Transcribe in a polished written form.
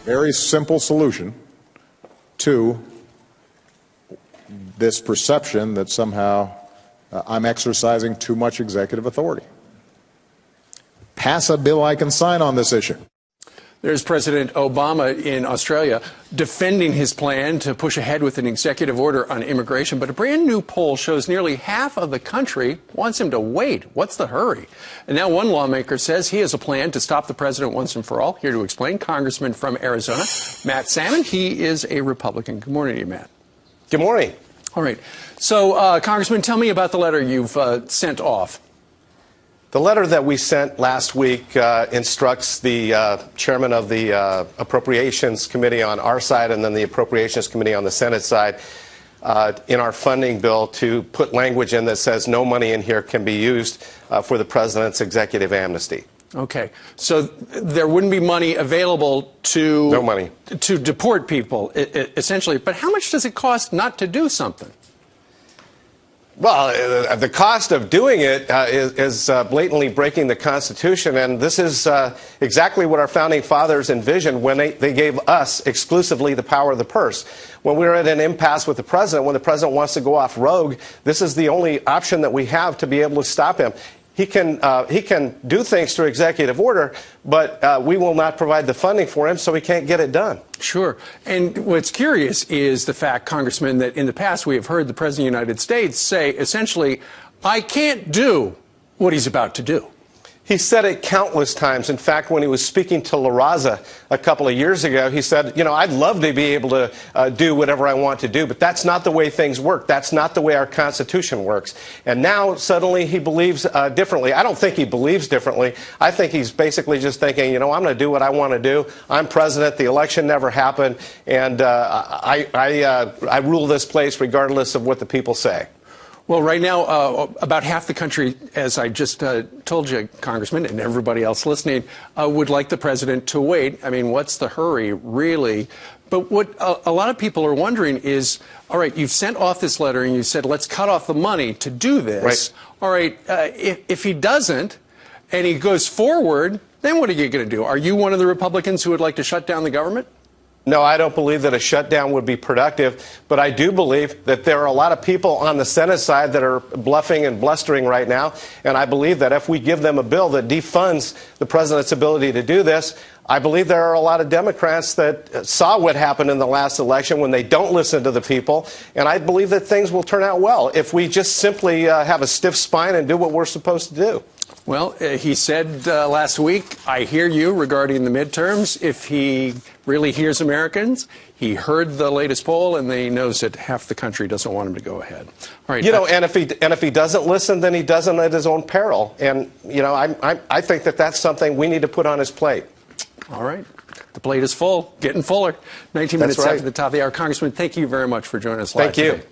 very simple solution to this perception that somehow I'm exercising too much executive authority. Pass a bill I can sign on this issue. There's President Obama in Australia defending his plan to push ahead with an executive order on immigration. But a brand new poll shows nearly half of the country wants him to wait. What's the hurry? And now one lawmaker says he has a plan to stop the president once and for all. Here to explain, Congressman from Arizona, Matt Salmon. He is a Republican. Good morning to you, Matt. Good morning. All right. So, Congressman, tell me about the letter you've sent off. The letter that we sent last week instructs the chairman of the Appropriations Committee on our side and then the Appropriations Committee on the Senate side in our funding bill to put language in that says no money in here can be used for the president's executive amnesty. Okay. So there wouldn't be money available to... No money. To deport people, essentially. But how much does it cost not to do something? Well, the cost of doing it is blatantly breaking the Constitution, and this is exactly what our founding fathers envisioned when they gave us exclusively the power of the purse. When we were at an impasse with the president, when the president wants to go off rogue, this is the only option that we have to be able to stop him. He can do things through executive order, but we will not provide the funding for him, so he can't get it done. Sure. And what's curious is the fact, Congressman, that in the past we have heard the President of the United States say, essentially, I can't do what he's about to do. He said it countless times. In fact, when he was speaking to La Raza a couple of years ago, he said, you know, I'd love to be able to do whatever I want to do, but that's not the way things work. That's not the way our Constitution works. And now, suddenly, he believes differently. I don't think he believes differently. I think he's basically just thinking, you know, I'm going to do what I want to do. I'm president. The election never happened. And I rule this place regardless of what the people say. Well, right now, about half the country, as I just told you, Congressman, and everybody else listening, would like the president to wait. I mean, what's the hurry, really? But what a lot of people are wondering is, all right, you've sent off this letter and you said, let's cut off the money to do this. Right. All right, if he doesn't and he goes forward, then what are you going to do? Are you one of the Republicans who would like to shut down the government? No, I don't believe that a shutdown would be productive, but I do believe that there are a lot of people on the Senate side that are bluffing and blustering right now, and I believe that if we give them a bill that defunds the president's ability to do this, I believe there are a lot of Democrats that saw what happened in the last election when they don't listen to the people, and I believe that things will turn out well if we just simply have a stiff spine and do what we're supposed to do. Well, he said last week, I hear you regarding the midterms. If he really hears Americans, he heard the latest poll, and he knows that half the country doesn't want him to go ahead. All right. You know, and if he doesn't listen, then he doesn't at his own peril. And you know, I think that that's something we need to put on his plate. All right. The plate is full, getting fuller. 19 minutes That's right. after the top of the hour. Congressman, thank you very much for joining us live today. Thank you.